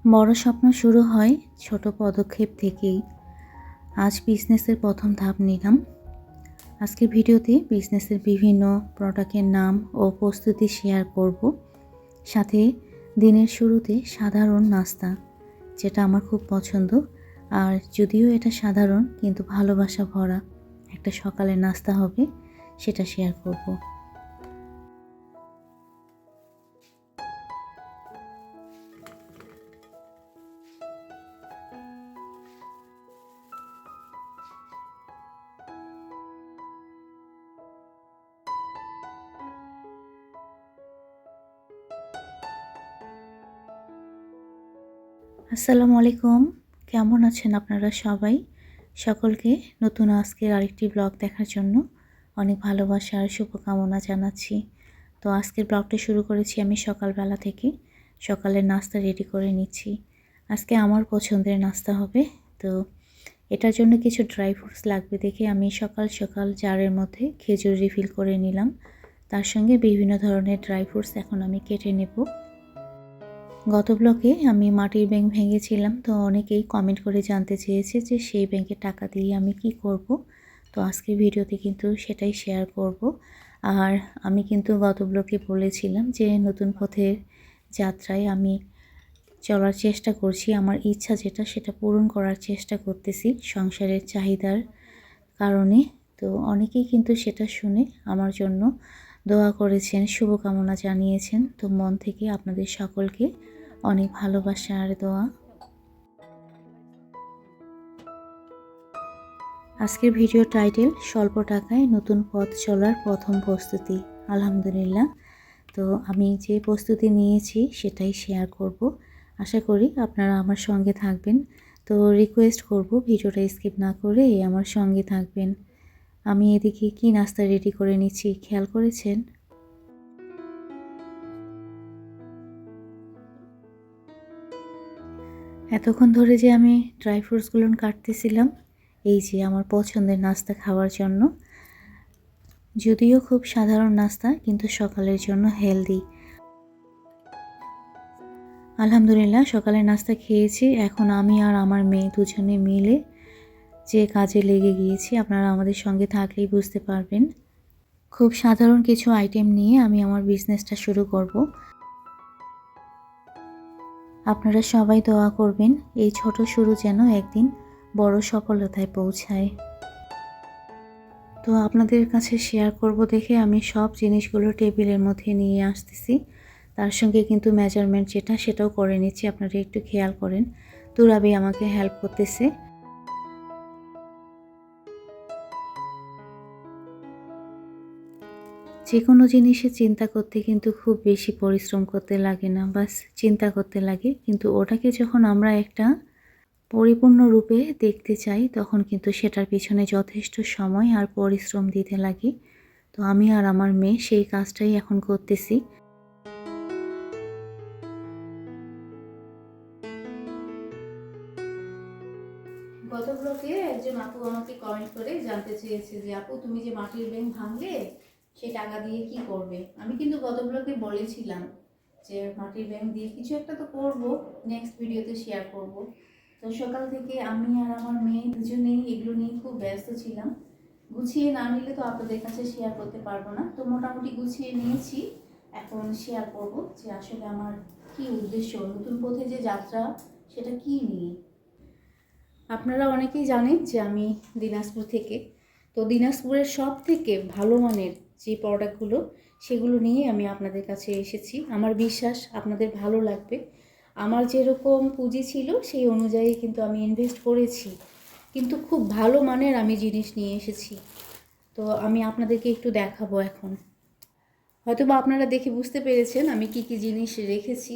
বড় স্বপ্ন শুরু হয় ছোট পদক্ষেপ থেকেই। আজ বিজনেসের প্রথম ধাপ নিলাম। আজকের ভিডিওতে বিজনেসের বিভিন্ন প্রোডাক্টের নাম ও প্রস্তুতি শেয়ার করব, সাথে দিনের শুরুতে সাধারণ নাস্তা, যেটা আমার খুব পছন্দ। আর যদিও এটা সাধারণ, কিন্তু ভালোবাসা ভরা একটা সকালের নাস্তা হবে, সেটা শেয়ার করব। আসসালামু আলাইকুম, কেমন আছেন আপনারা সবাই? সকলকে নতুন আজকের আরেকটি ব্লগ দেখার জন্য অনেক ভালোবাসা আর শুভকামনা জানাচ্ছি। তো আজকের ব্লগটা শুরু করেছি আমি সকালবেলা থেকে। সকালের নাস্তা রেডি করে নিচ্ছি। আজকে আমার পছন্দের নাস্তা হবে। তো এটার জন্য কিছু ড্রাই ফ্রুটস লাগবে দেখে আমি সকাল সকাল জারের মধ্যে খেজুর রিফিল করে নিলাম। তার সঙ্গে বিভিন্ন ধরনের ড্রাই ফ্রুটস এখন আমি কেটে নেব। গত ব্লগে আমি মাটির ব্যাংক ভেঙেছিলাম, তো অনেকেই কমেন্ট করে জানতে চেয়েছে যে সেই ব্যাংকে টাকা দিয়ে আমি কি করব। তো আজকের ভিডিওতে কিন্তু সেটাই শেয়ার করব। আর আমি কিন্তু গত ব্লগে বলেছিলাম যে নতুন পথের যাত্রায় আমি চলার চেষ্টা করছি। আমার ইচ্ছা যেটা সেটা পূরণ করার চেষ্টা করতেছি সংসারের চাহিদার কারণে। তো অনেকেই কিন্তু সেটা শুনে আমার জন্য দোয়া করেছেন, শুভকামনা জানিয়েছেন। তো মন থেকে আপনাদের সকলকে অনেক ভালোবাসা আর দোয়া। আজকের ভিডিও টাইটেল স্বল্প টাকায় নতুন পথ চলার প্রথম প্রস্তুতি। আলহামদুলিল্লাহ। তো আমি যে প্রস্তুতি নিয়েছি সেটাই শেয়ার করব। আশা করি আপনারা আমার সঙ্গে থাকবেন। তো রিকোয়েস্ট করব ভিডিওটা স্কিপ না করে আমার সঙ্গে থাকবেন। আমি এদিকে কি নাস্তা রেডি করে নিচ্ছি খেয়াল করেছেন? এতক্ষণ ধরে যে আমি ড্রাই ফ্রুটসগুলো কাটতেছিলাম, এই যে আমার পছন্দের নাস্তা খাওয়ার জন্য। যদিও খুব সাধারণ নাস্তা, কিন্তু সকালের জন্য হেলদি। আলহামদুলিল্লাহ সকালে নাস্তা খেয়েছি। এখন আমি আর আমার মেয়ে দুজনে মিলে যে কাজে লেগে গিয়েছি, আপনারা আমাদের সঙ্গে থাকলেই বুঝতে পারবেন। খুব সাধারণ কিছু আইটেম নিয়ে আমি আমার বিজনেসটা শুরু করব। আপনারা সবাই দোয়া করবেন এই ছোট শুরু যেন একদিন বড় সফলতায় পৌঁছায়। তো আপনাদের কাছে শেয়ার করব দেখে আমি সব জিনিসগুলো টেবিলের মধ্যে নিয়ে আসতেছি। তার সঙ্গে কিন্তু মেজারমেন্ট যেটা সেটাও করে নিচ্ছি, আপনারা একটু খেয়াল করেন। তুরাবি আমাকে হেল্প করতেছে। যে কোনো জিনিসে চিন্তা করতে কিন্তু খুব বেশি পরিশ্রম করতে লাগে না, বাস চিন্তা করতে লাগে। কিন্তু ওটাকে যখন আমরা একটা পরিপূর্ণ রূপে দেখতে চাই, তখন কিন্তু সেটার পিছনে যথেষ্ট সময় আর পরিশ্রম দিতে লাগে। তো আমি আর আমার মেয়ে সেই কাজটাই এখন করতেছি। গত ব্লগে একজন আপু আমাকে কমেন্ট করে জানতে চেয়েছে যে আপু তুমি যে মাটির ব্যাংক ভাঙলে সেই টাকা দিয়ে কি করবে। আমি কিন্তু গত ব্লগে বলেছিলাম যে মাটির ব্যাংক দিয়ে কিছু একটা তো করব, নেক্সট ভিডিওতে শেয়ার করব। তো সকাল থেকে আমি আর আমার মেয়ে দুজনেই এগুলো নিয়ে খুব ব্যস্ত ছিলাম। গুছিয়ে না নিলে তো আপনাদের কাছে শেয়ার করতে পারবো না। তো মোটামুটি গুছিয়ে নিয়েছি, এখন শেয়ার করব যে আসলে আমার কি উদ্দেশ্য, নতুন পথে যে যাত্রা সেটা কি নিয়ে। আপনারা অনেকেই জানেন যে আমি দিনাজপুর থেকে। তো দিনাজপুরের সব থেকে ভালো মানের যে প্রোডাক্টগুলো সেগুলো নিয়ে আমি আপনাদের কাছে এসেছি। আমার বিশ্বাস আপনাদের ভালো লাগবে। আমার যেরকম পুঁজি ছিল সেই অনুযায়ী কিন্তু আমি ইনভেস্ট করেছি, কিন্তু খুব ভালো মানের আমি জিনিস নিয়ে এসেছি। তো আমি আপনাদেরকে একটু দেখাবো এখন। হয়তো বা আপনারা দেখে বুঝতে পেরেছেন আমি কি কি জিনিস রেখেছি।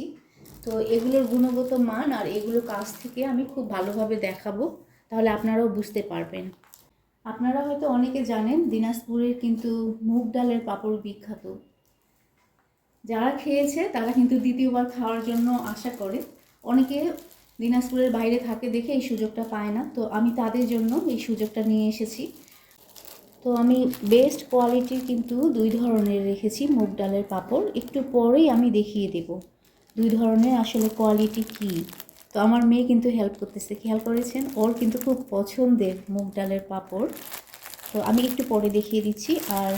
তো এগুলোর গুণগত মান আর এগুলো কাছ থেকে আমি খুব ভালোভাবে দেখাবো, তাহলে আপনারাও বুঝতে পারবেন। আপনারা হয়তো অনেকে জানেন দিনাজপুরের কিন্তু মুগ ডালের পাঁপড় বিখ্যাত। যারা খেয়েছে তারা কিন্তু দ্বিতীয়বার খাওয়ার জন্য আশা করে। অনেকে দিনাজপুরের বাইরে থাকে দেখে এই সুযোগটা পায় না, তো আমি তাদের জন্য এই সুযোগটা নিয়ে এসেছি। তো আমি বেস্ট কোয়ালিটির কিন্তু দুই ধরনের রেখেছি মুগ ডালের পাঁপড়। একটু পরেই আমি দেখিয়ে দেব দুই ধরনের আসলে কোয়ালিটি কী। তো আমার মেয়ে কিন্তু হেল্প করতেছে, খেয়াল করেছেন? ওর কিন্তু খুব পছন্দের মুগ ডালের পাঁপড়। তো আমি একটু পরে দেখিয়ে দিচ্ছি। আর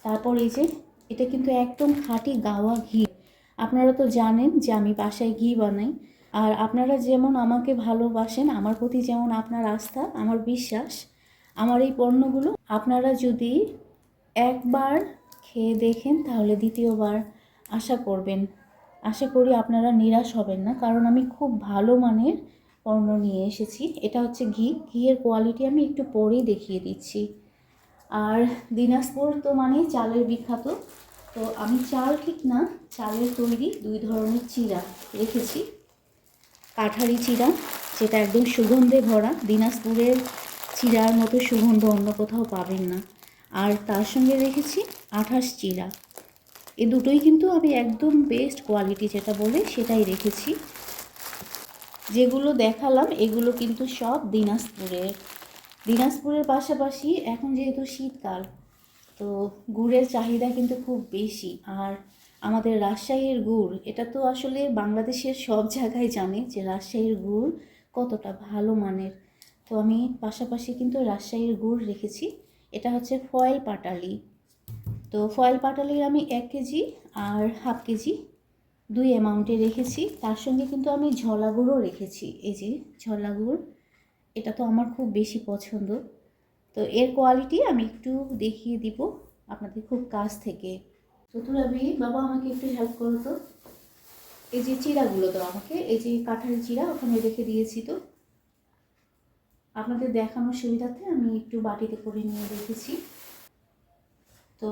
তারপর এই যে এটা কিন্তু একদম খাঁটি গাওয়া ঘি। আপনারা তো জানেন যে আমি বাসায় ঘি বানাই। আর আপনারা যেমন আমাকে ভালোবাসেন, আমার প্রতি যেমন আপনার আস্থা, আমার বিশ্বাস, আমার এই পণ্যগুলো আপনারা যদি একবার খেয়ে দেখেন তাহলে দ্বিতীয়বার আশা করবেন। আশা করি আপনারা নিরাশ হবেন না, কারণ আমি খুব ভালো মানের পণ্য নিয়ে এসেছি। এটা হচ্ছে ঘি। ঘিয়ের কোয়ালিটি আমি একটু পরেই দেখিয়ে দিচ্ছি। আর দিনাজপুর তো মানে চালের বিখ্যাত। তো আমি চাল ঠিক না, চালের তৈরি 2 ধরনের চিড়া রেখেছি। কাঠারি চিড়া, যেটা একদম সুগন্ধে ভরা, দিনাজপুরের চিড়ার মতো সুগন্ধ অন্য কোথাও পাবেন না। আর তার সঙ্গে রেখেছি আঠাশ চিড়া। এই দুটোই কিন্তু আমি একদম বেস্ট কোয়ালিটি যেটা বলে সেটাই রেখেছি। যেগুলো দেখালাম এগুলো কিন্তু সব দিনাজপুরের পাশাপাশি এখন যেহেতু শীতকাল, তো গুড়ের চাহিদা কিন্তু খুব বেশি। আর আমাদের রাজশাহীর গুড়, এটা তো আসলে বাংলাদেশের সব জায়গায় জানে যে রাজশাহীর গুড় কতটা ভালো মানের। তো আমি পাশাপাশি কিন্তু রাজশাহীর গুড় রেখেছি। এটা হচ্ছে ফয়েল পাটালি। তো ফয়েল পাটালির আমি 1 কেজি আর হাফ কেজি 2 অ্যামাউন্টে রেখেছি। তার সঙ্গে কিন্তু আমি ঝলা গুঁড়ও রেখেছি। এই যে ঝলা গুড়, এটা তো আমার খুব বেশি পছন্দ। তো এর কোয়ালিটি আমি একটু দেখিয়ে দিব আপনাদের খুব কাছ থেকে। চতুরাবি বাবা, আমাকে একটু হেল্প করো তো। এই যে চিড়াগুলো তো আমাকে, এই যে কাঠারি চিড়া ওখানে রেখে দিয়েছি। তো আপনাদের দেখানোর সুবিধার্থে আমি একটু বাটিতে করে নিয়ে রেখেছি। তো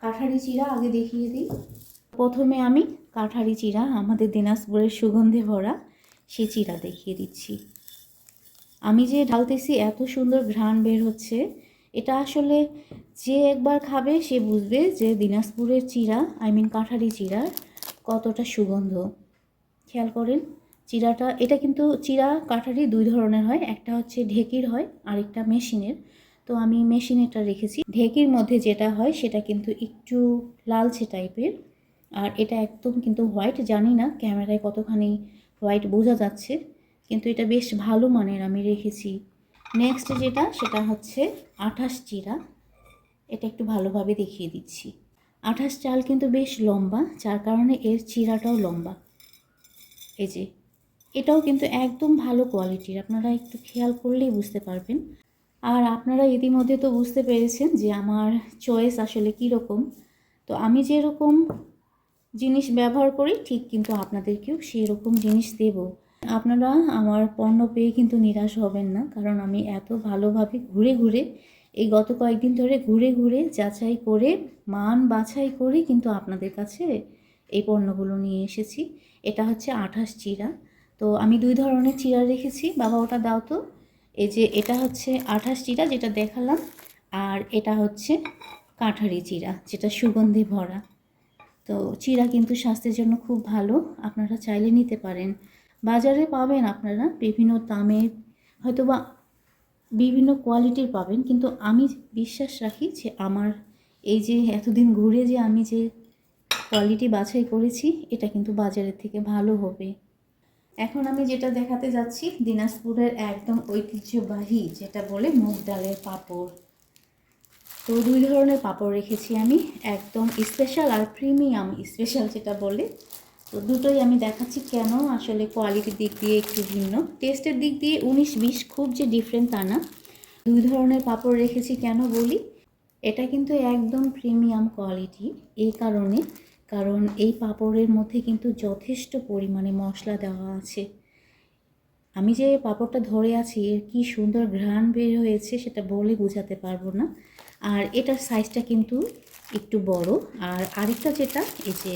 কাঠারি চিড়া আগে দেখিয়ে দিই। প্রথমে আমি কাঠারি চিড়া, আমাদের দিনাজপুরের সুগন্ধে ভরা সে চিড়া দেখিয়ে দিচ্ছি। আমি যে ঢালতেছি এত সুন্দর ঘ্রাণ বের হচ্ছে, এটা আসলে যে একবার খাবে সে বুঝবে যে দিনাজপুরের চিড়া, কাঠারি চিড়ার কতটা সুগন্ধ। খেয়াল করেন চিড়াটা, এটা কিন্তু চিড়া কাঠারি 2 ধরনের হয়, একটা হচ্ছে ঢেকির হয়, আরেকটা মেশিনের। তো আমি মেশিনেরটা রেখেছি। ঢেকির মধ্যে যেটা হয় সেটা কিন্তু একটু লালচে টাইপের, আর এটা একদম কিন্তু হোয়াইট। জানি না ক্যামেরায় কতখানি হোয়াইট বোঝা যাচ্ছে, কিন্তু এটা বেশ ভালো মানের আমি রেখেছি। নেক্সট যেটা, সেটা হচ্ছে আঠাশ চিড়া। এটা একটু ভালোভাবে দেখিয়ে দিচ্ছি। আঠাশ চাল কিন্তু বেশ লম্বা, যার কারণে এর চিড়াটাও লম্বা। এই যে এটাও কিন্তু একদম ভালো কোয়ালিটির, আপনারা একটু খেয়াল করলেই বুঝতে পারবেন। আর আপনারা ইতিমধ্যে তো বুঝতে পেরেছেন যে আমার চয়েস আসলে কীরকম। তো আমি যেরকম জিনিস ব্যবহার করি ঠিক কিন্তু আপনাদেরকেও সেই রকম জিনিস দেব। আপনারা আমার পণ্য পেয়ে কিন্তু নিরাশ হবেন না, কারণ আমি এত ভালোভাবে ঘুরে ঘুরে, এই গত কয়েকদিন ধরে ঘুরে ঘুরে যাচাই করে মান বাছাই করে কিন্তু আপনাদের কাছে এই পণ্যগুলো নিয়ে এসেছি। এটা হচ্ছে আঠাশ চিড়া। তো আমি 2 ধরনের চিড়া রেখেছি। বাবা ওটা দাও তো। এই যে এটা হচ্ছে আঠাশ চিড়া যেটা দেখালাম, আর এটা হচ্ছে কাঠারি চিড়া যেটা সুগন্ধি ভরা। তো চিড়া কিন্তু স্বাস্থ্যের জন্য খুব ভালো, আপনারা চাইলে নিতে পারেন। বাজারে পাবেন আপনারা বিভিন্ন দামের, হয়তোবা বিভিন্ন কোয়ালিটির পাবেন, কিন্তু আমি বিশ্বাস রাখি যে আমার এই যে এতদিন ঘুরে যে আমি যে কোয়ালিটি বাছাই করেছি, এটা কিন্তু বাজারের থেকে ভালো হবে। এখন আমি যেটা দেখাতে যাচ্ছি দিনাজপুরের একদম ঐতিহ্যবাহী, যেটা বলে মুগ ডালের পাঁপড়। তো 2 ধরনের পাঁপড় রেখেছি আমি, একদম স্পেশাল আর প্রিমিয়াম স্পেশাল যেটা বলে। তো দুটোই আমি দেখাচ্ছি কেন, আসলে কোয়ালিটির দিক দিয়ে একটু ভিন্ন, টেস্টের দিক দিয়ে 19-20 খুব যে ডিফারেন্ট তা না। 2 ধরনের পাঁপড় রেখেছি কেন বলি, এটা কিন্তু একদম প্রিমিয়াম কোয়ালিটি এই কারণে, কারণ এই পাঁপড়ের মধ্যে কিন্তু যথেষ্ট পরিমাণে মশলা দেওয়া আছে। আমি যে পাঁপড়টা ধরে আছি এর কি সুন্দর ঘ্রাণ বের হয়েছে সেটা বলে বোঝাতে পারবো না। আর এটার সাইজটা কিন্তু একটু বড়। আর আরেকটা যেটা, এই যে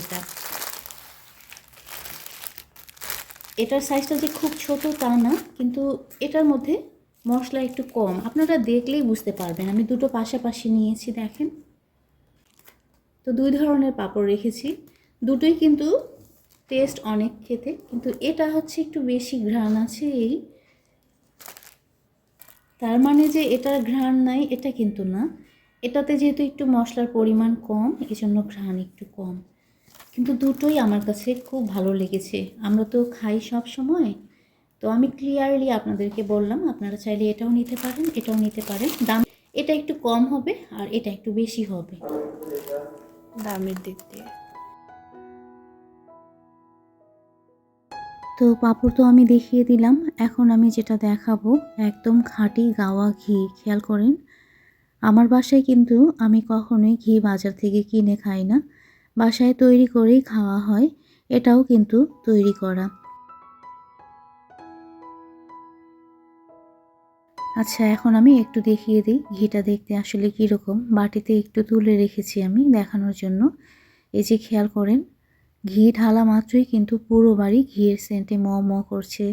এটার সাইজটা যে খুব ছোট তা না, কিন্তু এটার মধ্যে মশলা একটু কম, আপনারা দেখলেই বুঝতে পারবেন। আমি দুটো পাশাপাশি নিয়েছি, দেখেন। তো 2 ধরনের পাঁপড় রেখেছি, দুটোই কিন্তু টেস্ট অনেক খেতে, কিন্তু এটা হচ্ছে একটু বেশি ঘ্রাণ আছে। এই তার মানে যে এটার ঘ্রাণ নাই এটা কিন্তু না, এটাতে যেহেতু একটু মশলার পরিমাণ কম এজন্য ঘ্রাণ একটু কম, কিন্তু দুটোই আমার কাছে খুব ভালো লেগেছে। আমরা তো খাই সব সময়, তো আমি ক্লিয়ারলি আপনাদেরকে বললাম, আপনারা চাইলে এটাও নিতে পারেন, এটাও নিতে পারেন। দাম এটা একটু কম হবে আর এটা একটু বেশি হবে দামের দিক দিয়ে। তো পাঁপড় তো আমি দেখিয়ে দিলাম। এখন আমি যেটা দেখাবো একদম খাঁটি গাওয়া ঘি। খেয়াল করেন, আমার বাসায় কিন্তু আমি কখনোই ঘি বাজার থেকে কিনে খাই না, বাসায় তৈরি করেই খাওয়া হয়। এটাও কিন্তু তৈরি করা। আচ্ছা, এখন আমি একটু দেখিয়ে দিই ঘিটা দেখতে আসলে কীরকম। বাটিতে একটু তুলে রেখেছি আমি দেখানোর জন্য। এই যে খেয়াল করেন, ঘি ঢালা মাত্রই কিন্তু পুরো বাড়ি ঘিয়ের সেন্টে ম ম করছে।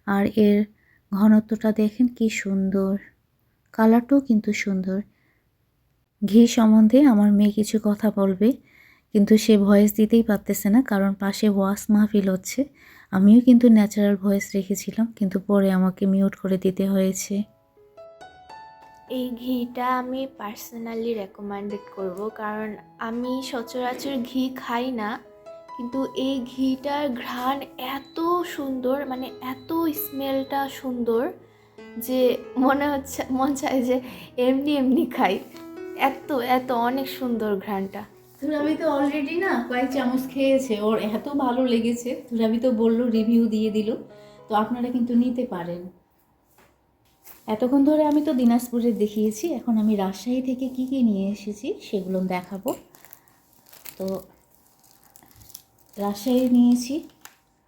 আর এর ঘনত্বটা দেখেন কি সুন্দর, কালারটাও কিন্তু সুন্দর। ঘি সম্বন্ধে আমার মেয়ে কিছু কথা বলবে, কিন্তু সে ভয়েস দিতেই পারতেছে না, কারণ পাশে ওয়াজ মাহফিল হচ্ছে। আমিও কিন্তু ন্যাচারাল ভয়েস রেখেছিলাম, কিন্তু পরে আমাকে মিউট করে দিতে হয়েছে। এই ঘিটা আমি পার্সোনালি রেকমেন্ডেড করব, কারণ আমি সচরাচর ঘি খাই না, কিন্তু এই ঘিটার ঘ্রাণ এত সুন্দর, মানে এত স্মেলটা সুন্দর যে মন চায় যে এমনি এমনি খাই। এত এত অনেক সুন্দর ঘ্রাণটা। তুরাবি তো অলরেডি না কয়েক চামচ খেয়েছে, ওর এত ভালো লেগেছে। তুরাবি তো বললো, রিভিউ দিয়ে দিল। তো আপনারা কিন্তু নিতে পারেন। এতক্ষণ ধরে আমি তো দিনাজপুরের দেখিয়েছি, এখন আমি রাজশাহী থেকে কি কি নিয়ে এসেছি সেগুলো দেখাবো। তো রাজশাহী নিয়েছি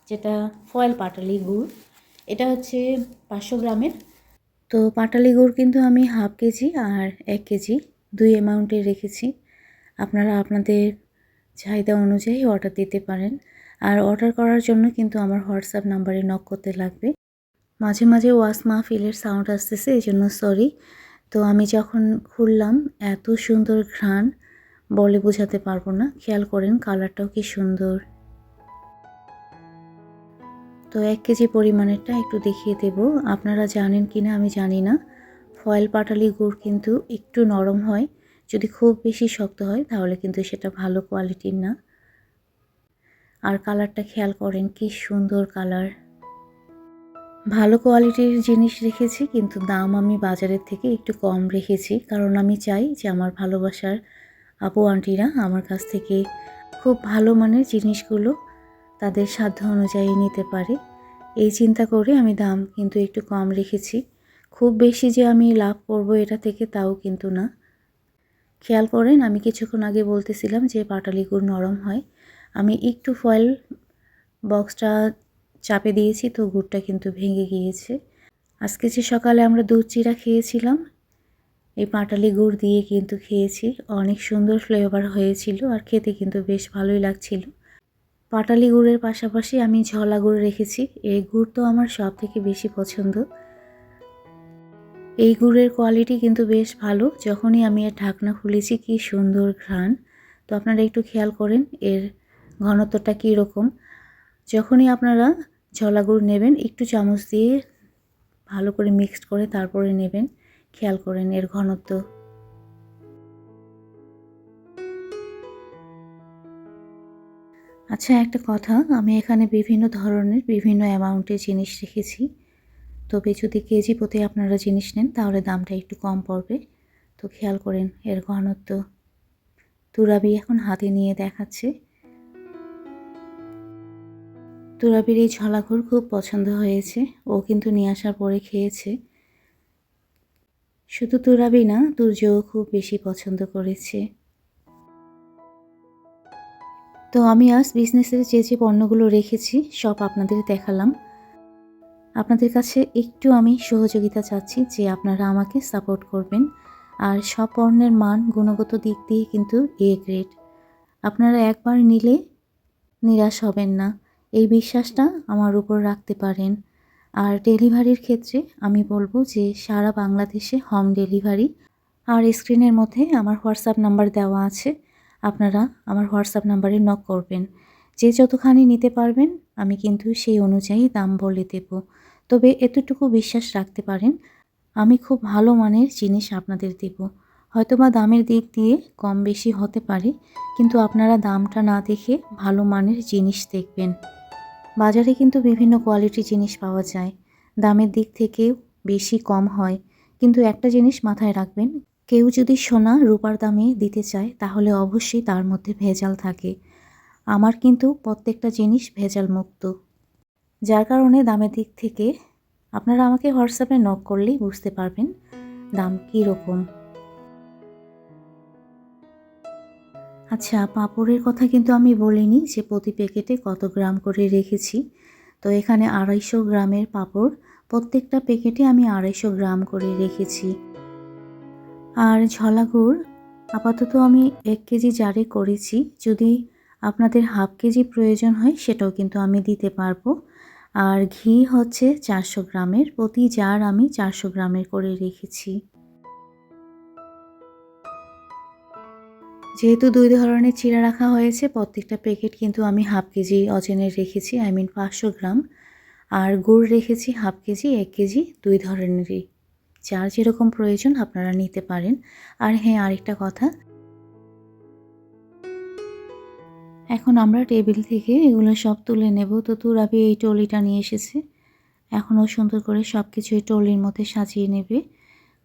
যেটা ফয়েল পাটালি গুড়, এটা হচ্ছে 500 গ্রামের। তো পাটালি গুড় কিন্তু আমি হাফ কেজি আর 1 কেজি 2 অ্যামাউন্টে রেখেছি। আপনারা আপনাদের চাহিদা অনুযায়ী অর্ডার দিতে পারেন। আর অর্ডার করার জন্য কিন্তু আমার হোয়াটসঅ্যাপ নাম্বারে নক করতে লাগবে। মাঝে মাঝে ওয়াজ মাহফিলের সাউন্ড আসতেছে, এই জন্য সরি। তো আমি যখন খুললাম, এত সুন্দর ঘ্রাণ বলে বোঝাতে পারবো না। খেয়াল করেন কালারটাও কি সুন্দর। তো 1 কেজি পরিমাণেরটা একটু দেখিয়ে দেব। আপনারা জানেন কি না আমি জানি না, ফয়েল পাটালি গুড় কিন্তু একটু নরম হয়। যদি খুব বেশি শক্ত হয় তাহলে কিন্তু সেটা ভালো কোয়ালিটির না। আর কালারটা খেয়াল করেন কি সুন্দর কালার। ভালো কোয়ালিটির জিনিস রেখেছি, কিন্তু দাম আমি বাজারের থেকে একটু কম রেখেছি, কারণ আমি চাই যে আমার ভালোবাসার আপু আন্টিরা আমার কাছ থেকে খুব ভালো মানের জিনিসগুলো তাদের সাধ্য অনুযায়ী নিতে পারে। এই চিন্তা করে আমি দাম কিন্তু একটু কম রেখেছি। খুব বেশি যে আমি লাভ করব এটা থেকে, তাও কিন্তু না। খেয়াল করেন, আমি কিছুক্ষণ আগে বলতেছিলাম যে পাটালি গুড় নরম হয়। আমি একটু ফয়েল বক্সটা চাপে দিয়েছি, তো গুড়টা কিন্তু ভেঙে গিয়েছে। আজকে যে সকালে আমরা দুধ চিড়া খেয়েছিলাম, এই পাটালি গুড় দিয়ে কিন্তু খেয়েছি। অনেক সুন্দর ফ্লেভার হয়েছিল আর খেতে কিন্তু বেশ ভালোই লাগছিল। পাটালি গুড়ের পাশাপাশি আমি ঝলা গুড় রেখেছি। এই গুড় তো আমার সব থেকে বেশি পছন্দ। এই গুড়ের কোয়ালিটি কিন্তু বেশ ভালো। যখনই আমি এর ঢাকনা খুলেছি, কি সুন্দর ঘ্রাণ। তো আপনারা একটু খেয়াল করেন এর ঘনত্বটা কীরকম। যখনই আপনারা ঝলা গুড় নেবেন, একটু চামচ দিয়ে ভালো করে মিক্সড করে তারপরে নেবেন। খেয়াল করেন এর ঘনত্ব। আচ্ছা, একটা কথা, আমি এখানে বিভিন্ন ধরনের বিভিন্ন অ্যামাউন্টের জিনিস রেখেছি। তবে যদি কেজি প্রতি আপনারা জিনিস নেন তাহলে দামটা একটু কম পড়বে। তো খেয়াল করেন এর ঘনত্ব। তুরাবি এখন হাতে নিয়ে দেখাচ্ছে। তুরাবির এই ঝলাঘর খুব পছন্দ হয়েছে, ও কিন্তু নিয়ে আসার পরে খেয়েছে। শুধু তুরাবি না, তুর্যও খুব বেশি পছন্দ করেছে। তো আমি আজ বিজনেসের যে যে পণ্যগুলো রেখেছি সব আপনাদের দেখালাম। আপনাদের কাছে একটু আমি সহযোগিতা চাচ্ছি যে আপনারা আমাকে সাপোর্ট করবেন। আর সব পণ্যের মান গুণগত দিক দিয়ে কিন্তু এ গ্রেড। আপনারা একবার নিলে নিরাশ হবেন না, এই বিশ্বাসটা আমার উপর রাখতে পারেন। আর ডেলিভারির ক্ষেত্রে আমি বলবো যে সারা বাংলাদেশে হোম ডেলিভারি। আর স্ক্রিনের মধ্যে আমার হোয়াটসঅ্যাপ নাম্বার দেওয়া আছে, আপনারা আমার হোয়াটসঅ্যাপ নাম্বারে নক করবেন। যে যতখানি নিতে পারবেন আমি কিন্তু সেই অনুযায়ী দাম বলে দেব। তবে এতটুকু বিশ্বাস রাখতে পারেন, আমি খুব ভালো মানের জিনিস আপনাদের দেব। হয়তোবা দামের দিক দিয়ে কম বেশি হতে পারে, কিন্তু আপনারা দামটা না দেখে ভালো মানের জিনিস দেখবেন। বাজারে কিন্তু বিভিন্ন কোয়ালিটির জিনিস পাওয়া যায়, দামের দিক থেকেও বেশি কম হয়। কিন্তু একটা জিনিস মাথায় রাখবেন, কেউ যদি সোনা রূপার দামে দিতে চায় তাহলে অবশ্যই তার মধ্যে ভেজাল থাকে। আমার কিন্তু প্রত্যেকটা জিনিস ভেজাল মুক্ত, যার কারণে দামের দিক থেকে আপনারা আমাকে হোয়াটসঅ্যাপে নক করলেই বুঝতে পারবেন দাম কী রকম। আচ্ছা, পাঁপড়ের কথা কিন্তু আমি বলিনি যে প্রতি প্যাকেটে কত গ্রাম করে রেখেছি। তো এখানে 250 গ্রামের পাঁপড়, প্রত্যেকটা প্যাকেটে আমি 250 গ্রাম করে রেখেছি। আর ঝলা গুড় আপাতত আমি 1 কেজি জারে করেছি, যদি আপনাদের হাফ কেজি প্রয়োজন হয় সেটাও কিন্তু আমি দিতে পারবো। আর ঘি হচ্ছে 400 গ্রামের, প্রতি জার আমি 400 গ্রামের করে রেখেছি। যেহেতু 2 ধরনের চিড়া রাখা হয়েছে, প্রত্যেকটা প্যাকেট কিন্তু আমি হাফ কেজি ওজনের রেখেছি, 500 গ্রাম। আর গুড় রেখেছি হাফ কেজি, 1 কেজি, 2 ধরনেরই। যার যেরকম প্রয়োজন আপনারা নিতে পারেন। আর হ্যাঁ, আরেকটা কথা, এখন আমরা টেবিল থেকে এগুলো সব তুলে নেব। তো তুরাবি এই টলিটা নিয়ে এসেছে, এখন ও সুন্দর করে সব কিছু এই টলির মধ্যে সাজিয়ে নেবে।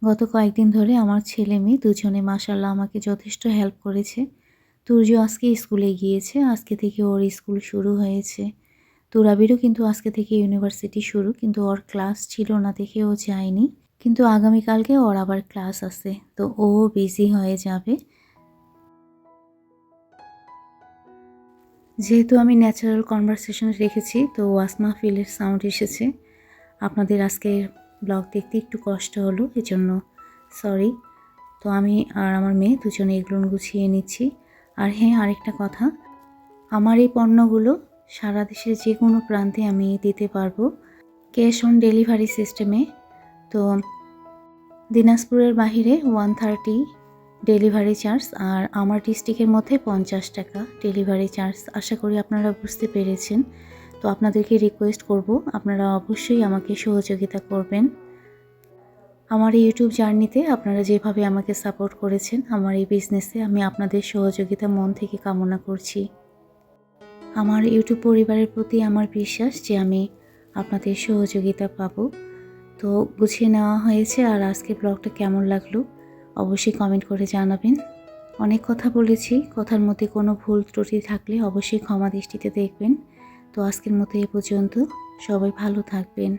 গত কয়েকদিন ধরে আমার ছেলে মেয়ে দুজনে মাশাআল্লাহ আমাকে যথেষ্ট হেল্প করেছে। তুর্য আজকে স্কুলে গিয়েছে, আজকে থেকে ওর স্কুল শুরু হয়েছে। তুরাবিরও কিন্তু আজকে থেকে ইউনিভার্সিটি শুরু, কিন্তু ওর ক্লাস ছিল না দেখে ও যায়নি। কিন্তু আগামীকালকে ওর আবার ক্লাস আছে, তো ও বিজি হয়ে যাবে। যেহেতু আমি ন্যাচারাল কনভারসেশন রেখেছি, তো ওয়াজ মাহফিলের সাউন্ড এসেছে। আপনাদের আজকের ব্লগ দেখতে একটু কষ্ট হলো, এজন্য সরি। তো আমি আর আমার মেয়ে দুজনে এগুলো গুছিয়ে নিচ্ছি। আর হ্যাঁ, আরেকটা কথা, আমার এই পণ্যগুলো সারা দেশের যে কোনো প্রান্তে আমি দিতে পারবো ক্যাশ অন ডেলিভারি সিস্টেমে। তো দিনাজপুরের বাহিরে 130 ডেলিভারি চার্জ, আর আমার ডিস্ট্রিক্টের মধ্যে 50 টাকা ডেলিভারি চার্জ। আশা করি আপনারা বুঝতে পেরেছেন। তো আপনাদেরকে রিকোয়েস্ট করব, আপনারা অবশ্যই আমাকে সহযোগিতা করবেন। আমার এই ইউটিউব জার্নিতে আপনারা যেভাবে আমাকে সাপোর্ট করেছেন আমার এই বিজনেসে, আমি আপনাদের সহযোগিতা মন থেকে কামনা করছি। আমার ইউটিউব পরিবারের প্রতি আমার বিশ্বাস যে আমি আপনাদের সহযোগিতা পাবো। তো গুছিয়ে নেওয়া হয়েছে। আর আজকে ব্লগটা কেমন লাগলো অবশ্যই কমেন্ট করে জানাবেন। অনেক কথা বলেছি, কথার মধ্যে কোনো ভুল ত্রুটি থাকলে অবশ্যই ক্ষমা দৃষ্টিতে দেখবেন। তো আজকের মতো এ পর্যন্ত, সবাই ভালো থাকবেন।